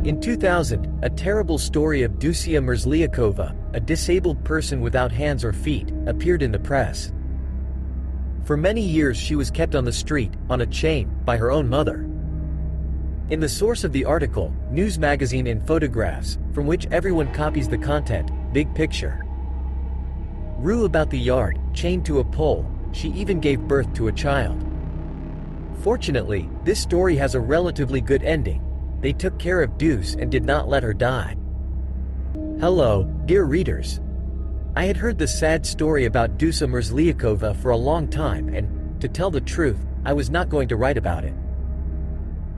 In 2000, a terrible story of Dusia Merzliakova, a disabled person without hands or feet, appeared in the press. For many years she was kept on the street, on a chain, by her own mother. In the source of the article, news magazine in photographs, from which everyone copies the content, big picture. Rue about the yard, chained to a pole, she even gave birth to a child. Fortunately, this story has a relatively good ending. They took care of Deuce and did not let her die. Hello, dear readers. I had heard the sad story about Dusa Merzliakova for a long time and, to tell the truth, I was not going to write about it.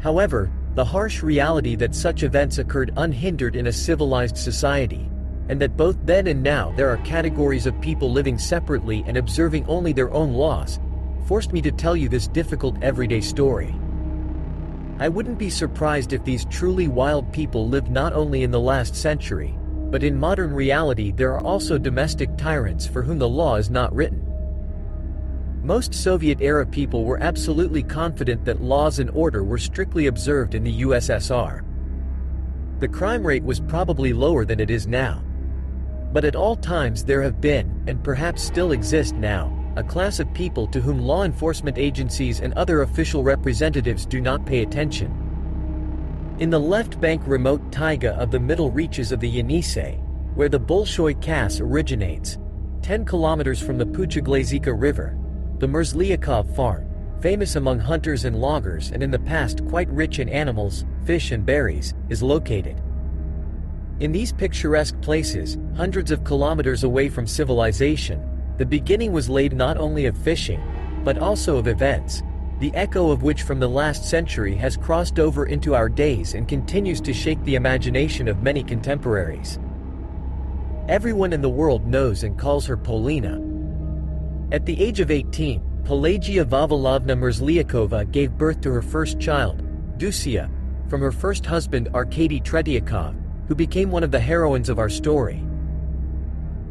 However, the harsh reality that such events occurred unhindered in a civilized society, and that both then and now there are categories of people living separately and observing only their own laws, forced me to tell you this difficult everyday story. I wouldn't be surprised if these truly wild people lived not only in the last century, but in modern reality there are also domestic tyrants for whom the law is not written. Most Soviet-era people were absolutely confident that laws and order were strictly observed in the USSR. The crime rate was probably lower than it is now. But at all times there have been, and perhaps still exist now, a class of people to whom law enforcement agencies and other official representatives do not pay attention. In the left bank remote taiga of the middle reaches of the Yenisei, where the Bolshoi Kass originates, 10 kilometers from the Puchaglazika River, the Merzliakov farm, famous among hunters and loggers and in the past quite rich in animals, fish and berries, is located. In these picturesque places, hundreds of kilometers away from civilization, the beginning was laid not only of fishing, but also of events, the echo of which from the last century has crossed over into our days and continues to shake the imagination of many contemporaries. Everyone in the world knows and calls her Polina. At the age of 18, Pelagia Vavilovna Merzliakova gave birth to her first child, Dusia, from her first husband Arkady Tretiakov, who became one of the heroines of our story.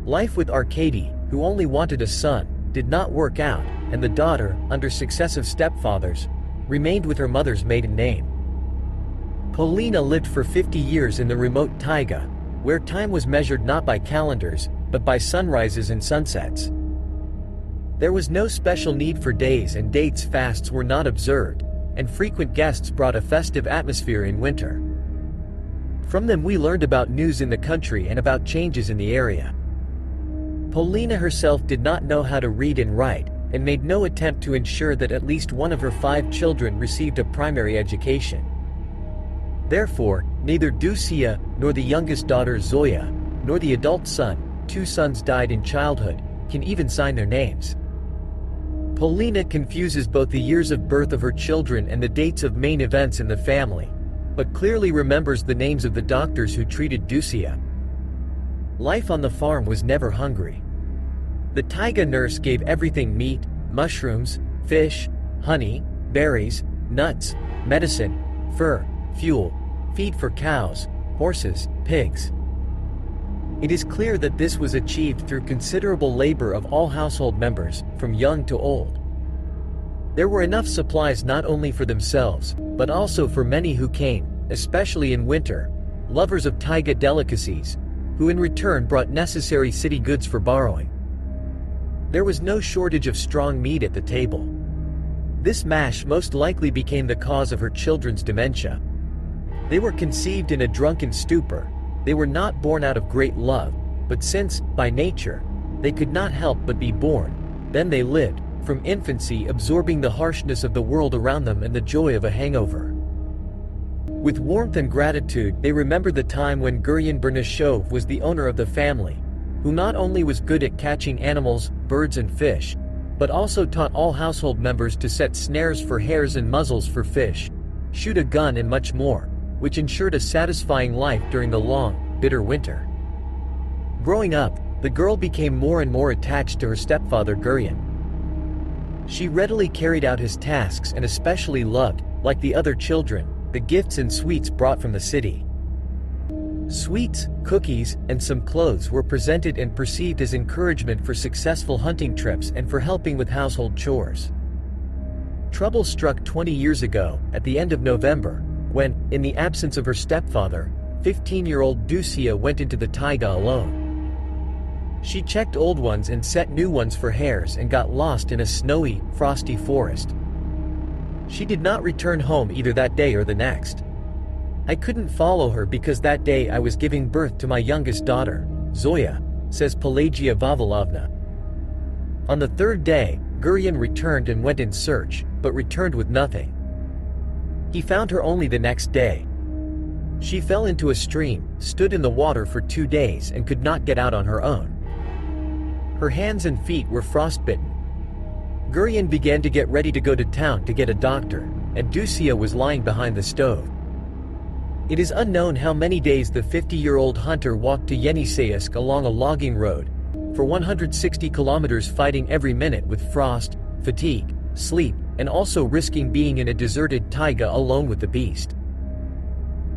Life with Arkady, who only wanted a son, did not work out, and the daughter, under successive stepfathers, remained with her mother's maiden name. Polina lived for 50 years in the remote taiga, where time was measured not by calendars, but by sunrises and sunsets. There was no special need for days and dates, fasts were not observed, and frequent guests brought a festive atmosphere in winter. From them we learned about news in the country and about changes in the area. Polina herself did not know how to read and write, and made no attempt to ensure that at least one of her 5 children received a primary education. Therefore, neither Dusia, nor the youngest daughter Zoya, nor the adult son, 2 sons died in childhood, can even sign their names. Polina confuses both the years of birth of her children and the dates of main events in the family, but clearly remembers the names of the doctors who treated Dusia. Life on the farm was never hungry. The taiga nurse gave everything: meat, mushrooms, fish, honey, berries, nuts, medicine, fur, fuel, feed for cows, horses, pigs. It is clear that this was achieved through considerable labor of all household members, from young to old. There were enough supplies not only for themselves, but also for many who came, especially in winter, lovers of taiga delicacies, who in return brought necessary city goods for borrowing. There was no shortage of strong meat at the table. This mash most likely became the cause of her children's dementia. They were conceived in a drunken stupor. They were not born out of great love, but since, by nature, they could not help but be born, then they lived, from infancy absorbing the harshness of the world around them and the joy of a hangover. With warmth and gratitude they remembered the time when Guryan Bernashov was the owner of the family, who not only was good at catching animals, birds and fish, but also taught all household members to set snares for hares and muzzles for fish, shoot a gun and much more, which ensured a satisfying life during the long, bitter winter. Growing up, the girl became more and more attached to her stepfather Guryan. She readily carried out his tasks and especially loved, like the other children, the gifts and sweets brought from the city. Sweets, cookies, and some clothes were presented and perceived as encouragement for successful hunting trips and for helping with household chores. Trouble struck 20 years ago, at the end of November, when, in the absence of her stepfather, 15-year-old Ducia went into the taiga alone. She checked old ones and set new ones for hares and got lost in a snowy, frosty forest. She did not return home either that day or the next. I couldn't follow her because that day I was giving birth to my youngest daughter, Zoya, says Pelagia Vavilovna. On the third day, Gurian returned and went in search, but returned with nothing. He found her only the next day. She fell into a stream, stood in the water for 2 days and could not get out on her own. Her hands and feet were frostbitten. Gurian began to get ready to go to town to get a doctor, and Ducia was lying behind the stove. It is unknown how many days the 50-year-old hunter walked to Yeniseisk along a logging road, for 160 kilometers, fighting every minute with frost, fatigue, sleep, and also risking being in a deserted taiga alone with the beast.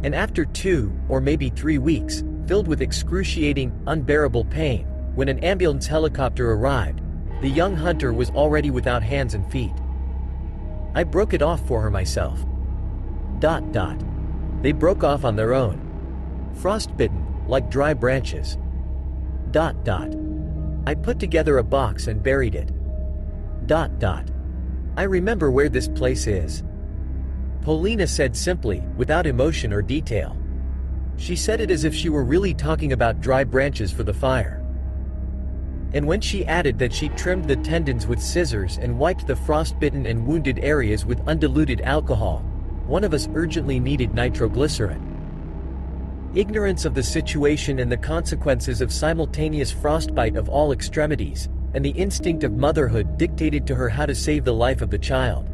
And after 2, or maybe 3 weeks, filled with excruciating, unbearable pain, when an ambulance helicopter arrived, the young hunter was already without hands and feet. I broke it off for her myself. They broke off on their own. Frostbitten, like dry branches. I put together a box and buried it. I remember where this place is. Polina said simply, without emotion or detail. She said it as if she were really talking about dry branches for the fire. And when she added that she trimmed the tendons with scissors and wiped the frostbitten and wounded areas with undiluted alcohol, one of us urgently needed nitroglycerin. Ignorance of the situation and the consequences of simultaneous frostbite of all extremities, and the instinct of motherhood dictated to her how to save the life of the child.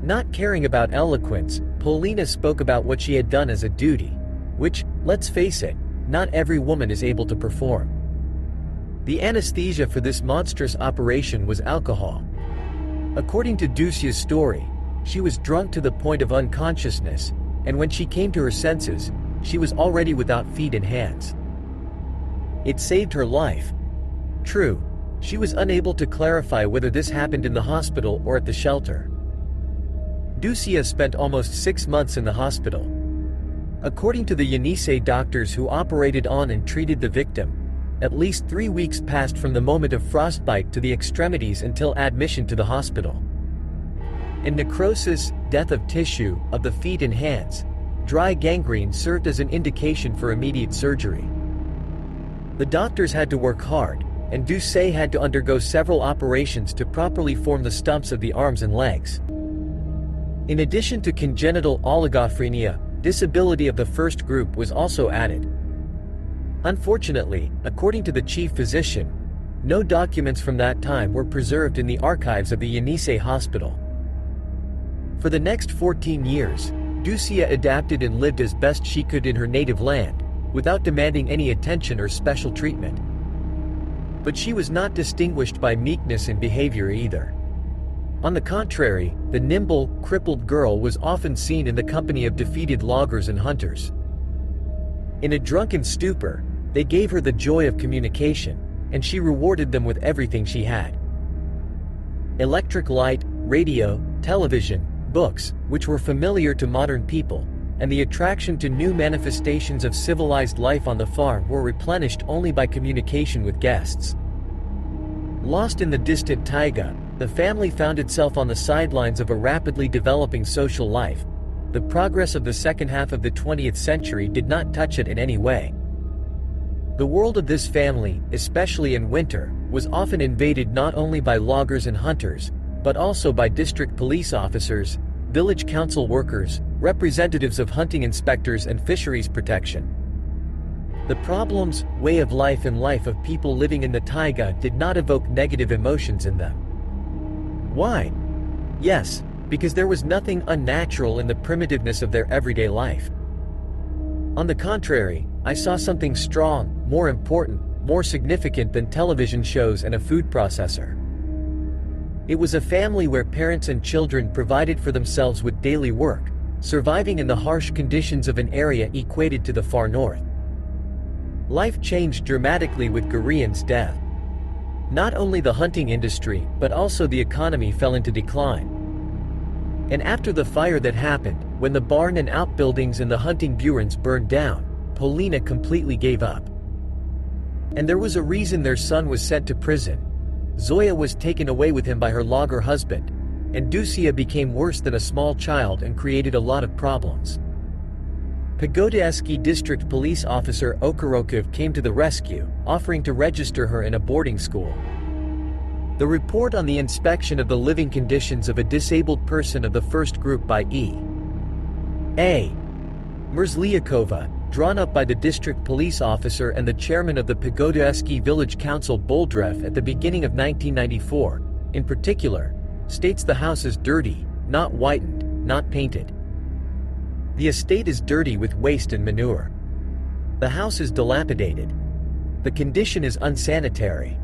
Not caring about eloquence, Polina spoke about what she had done as a duty, which, let's face it, not every woman is able to perform. The anesthesia for this monstrous operation was alcohol. According to Ducia's story, she was drunk to the point of unconsciousness, and when she came to her senses, she was already without feet and hands. It saved her life. True, she was unable to clarify whether this happened in the hospital or at the shelter. Ducia spent almost 6 months in the hospital. According to the Yenisei doctors who operated on and treated the victim, at least 3 weeks passed from the moment of frostbite to the extremities until admission to the hospital. And necrosis, death of tissue, of the feet and hands, dry gangrene served as an indication for immediate surgery. The doctors had to work hard, and Ducia had to undergo several operations to properly form the stumps of the arms and legs. In addition to congenital oligophrenia, disability of the first group was also added. Unfortunately, according to the chief physician, no documents from that time were preserved in the archives of the Yenisei hospital. For the next 14 years, Ducia adapted and lived as best she could in her native land, without demanding any attention or special treatment. But she was not distinguished by meekness in behavior either. On the contrary, the nimble, crippled girl was often seen in the company of defeated loggers and hunters. In a drunken stupor, they gave her the joy of communication, and she rewarded them with everything she had. Electric light, radio, television, books, which were familiar to modern people, and the attraction to new manifestations of civilized life on the farm were replenished only by communication with guests. Lost in the distant taiga, the family found itself on the sidelines of a rapidly developing social life. The progress of the second half of the 20th century did not touch it in any way. The world of this family, especially in winter, was often invaded not only by loggers and hunters, but also by district police officers, village council workers, representatives of hunting inspectors and fisheries protection. The problems, way of life and life of people living in the taiga did not evoke negative emotions in them. Why? Yes, because there was nothing unnatural in the primitiveness of their everyday life. On the contrary, I saw something strong, more important, more significant than television shows and a food processor. It was a family where parents and children provided for themselves with daily work, surviving in the harsh conditions of an area equated to the far north. Life changed dramatically with Gurian's death. Not only the hunting industry, but also the economy fell into decline. And after the fire that happened, When the barn and outbuildings and the hunting burens burned down, Polina completely gave up. And there was a reason. Their son was sent to prison. Zoya was taken away with him by her logger husband, and Dusia became worse than a small child and created a lot of problems. Pagodaevsky District Police Officer Okarokov came to the rescue, offering to register her in a boarding school. The report on the inspection of the living conditions of a disabled person of the first group by E.A. Merzliakova, drawn up by the district police officer and the chairman of the Pagodaevsky Village Council Boldrev at the beginning of 1994, in particular, states the house is dirty, not whitened, not painted. The estate is dirty with waste and manure. The house is dilapidated. The condition is unsanitary.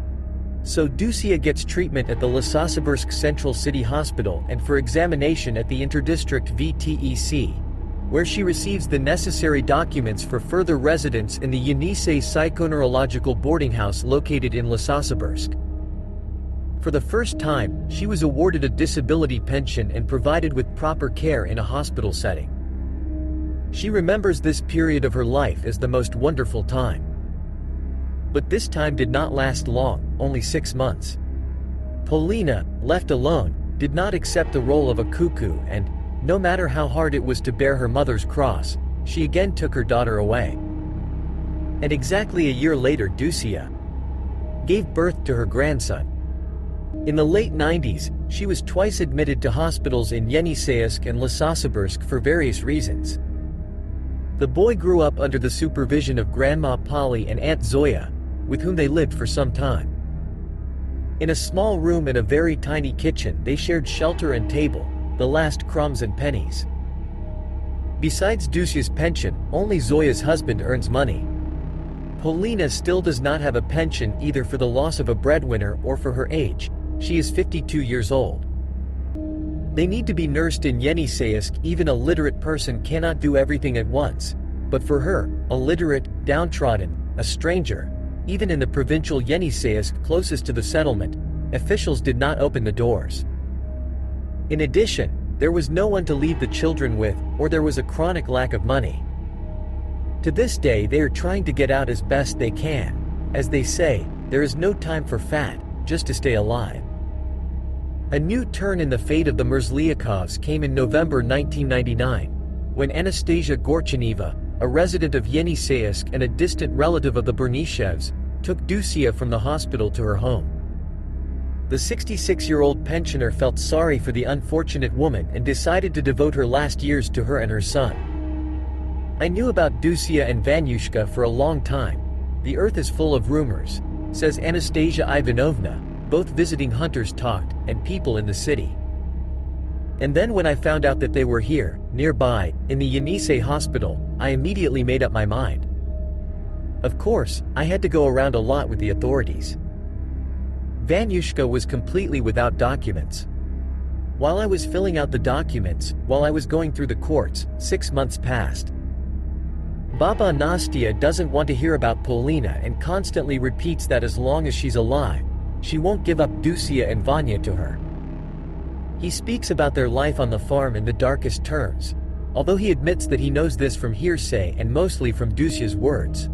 So Dusia gets treatment at the Lysosibirsk Central City Hospital and for examination at the Interdistrict VTEC, where she receives the necessary documents for further residence in the Yenisei Psychoneurological Boarding House located in Lysosibirsk. For the first time, she was awarded a disability pension and provided with proper care in a hospital setting. She remembers this period of her life as the most wonderful time. But this time did not last long, only 6 months. Polina, left alone, did not accept the role of a cuckoo and, no matter how hard it was to bear her mother's cross, she again took her daughter away. And exactly a year later Dusia gave birth to her grandson. In the late 90s, she was twice admitted to hospitals in Yeniseisk and Lysosibirsk for various reasons. The boy grew up under the supervision of Grandma Polly and Aunt Zoya, with whom they lived for some time. In a small room in a very tiny kitchen they shared shelter and table, the last crumbs and pennies. Besides Dusia's pension, only Zoya's husband earns money. Polina still does not have a pension either for the loss of a breadwinner or for her age. She is 52 years old. They need to be nursed in Yeniseisk. Even a literate person cannot do everything at once. But for her, illiterate, downtrodden, a stranger, even in the provincial Yeniseisk closest to the settlement, officials did not open the doors. In addition, there was no one to leave the children with, or there was a chronic lack of money. To this day they are trying to get out as best they can. As they say, there is no time for fat, just to stay alive. A new turn in the fate of the Merzliakovs came in November 1999, when Anastasia Gorcheneva, a resident of Yeniseisk and a distant relative of the Bernishevs, took Dusia from the hospital to her home. The 66-year-old pensioner felt sorry for the unfortunate woman and decided to devote her last years to her and her son. I knew about Dusia and Vanyushka for a long time. The earth is full of rumors, says Anastasia Ivanovna. Both visiting hunters talked, and people in the city. And then when I found out that they were here, nearby, in the Yenisei hospital, I immediately made up my mind. Of course, I had to go around a lot with the authorities. Vanyushka was completely without documents. While I was filling out the documents, while I was going through the courts, 6 months passed. Baba Nastia doesn't want to hear about Polina and constantly repeats that as long as she's alive, she won't give up Dusia and Vanya to her. He speaks about their life on the farm in the darkest terms, although he admits that he knows this from hearsay and mostly from Dusia's words.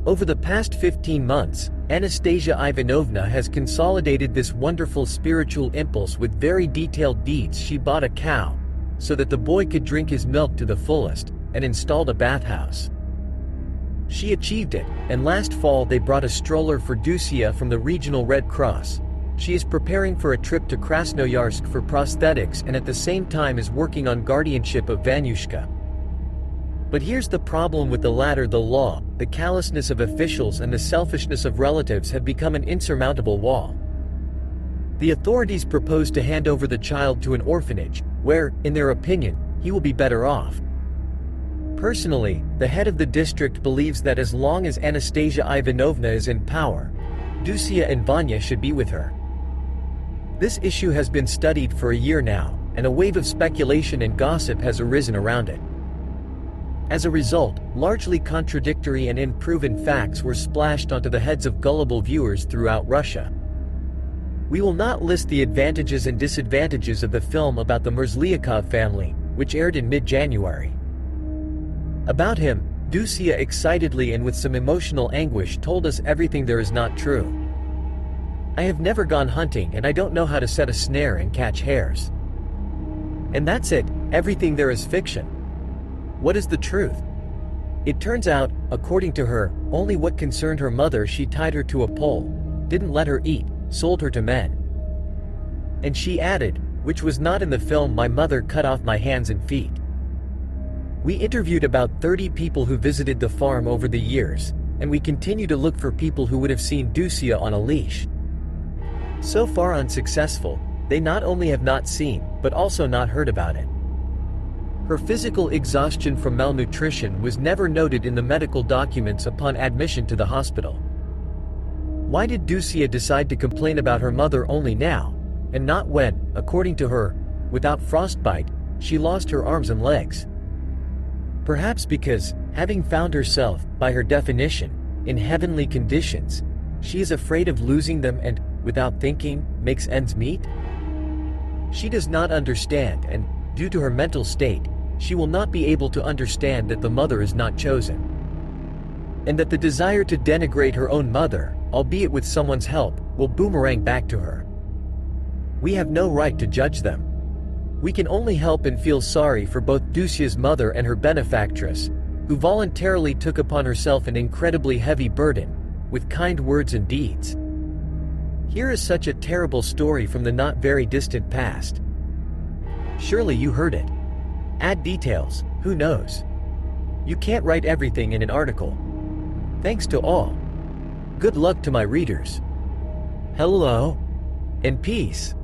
Over the past 15 months, Anastasia Ivanovna has consolidated this wonderful spiritual impulse with very detailed deeds. She bought a cow, so that the boy could drink his milk to the fullest, and installed a bathhouse. She achieved it, and last fall they brought a stroller for Dusia from the Regional Red Cross. She is preparing for a trip to Krasnoyarsk for prosthetics and at the same time is working on guardianship of Vanyushka. But here's the problem with the latter: the law, the callousness of officials and the selfishness of relatives have become an insurmountable wall. The authorities propose to hand over the child to an orphanage, where, in their opinion, he will be better off. Personally, the head of the district believes that as long as Anastasia Ivanovna is in power, Dusia and Vanya should be with her. This issue has been studied for a year now, and a wave of speculation and gossip has arisen around it. As a result, largely contradictory and unproven facts were splashed onto the heads of gullible viewers throughout Russia. We will not list the advantages and disadvantages of the film about the Merzliakov family, which aired in mid-January. About him, Ducia excitedly and with some emotional anguish told us everything there is not true. I have never gone hunting and I don't know how to set a snare and catch hares. And that's it, everything there is fiction. What is the truth? It turns out, according to her, only what concerned her mother. She tied her to a pole, didn't let her eat, sold her to men. And she added, which was not in the film, my mother cut off my hands and feet. We interviewed about 30 people who visited the farm over the years, and we continue to look for people who would have seen Ducia on a leash. So far unsuccessful, they not only have not seen, but also not heard about it. Her physical exhaustion from malnutrition was never noted in the medical documents upon admission to the hospital. Why did Ducia decide to complain about her mother only now, and not when, according to her, without frostbite, she lost her arms and legs? Perhaps because, having found herself, by her definition, in heavenly conditions, she is afraid of losing them and, without thinking, makes ends meet? She does not understand and, due to her mental state, she will not be able to understand that the mother is not chosen. And that the desire to denigrate her own mother, albeit with someone's help, will boomerang back to her. We have no right to judge them. We can only help and feel sorry for both Ducia's mother and her benefactress, who voluntarily took upon herself an incredibly heavy burden, with kind words and deeds. Here is such a terrible story from the not very distant past. Surely you heard it. Add details, who knows? You can't write everything in an article. Thanks to all. Good luck to my readers. Hello. And peace.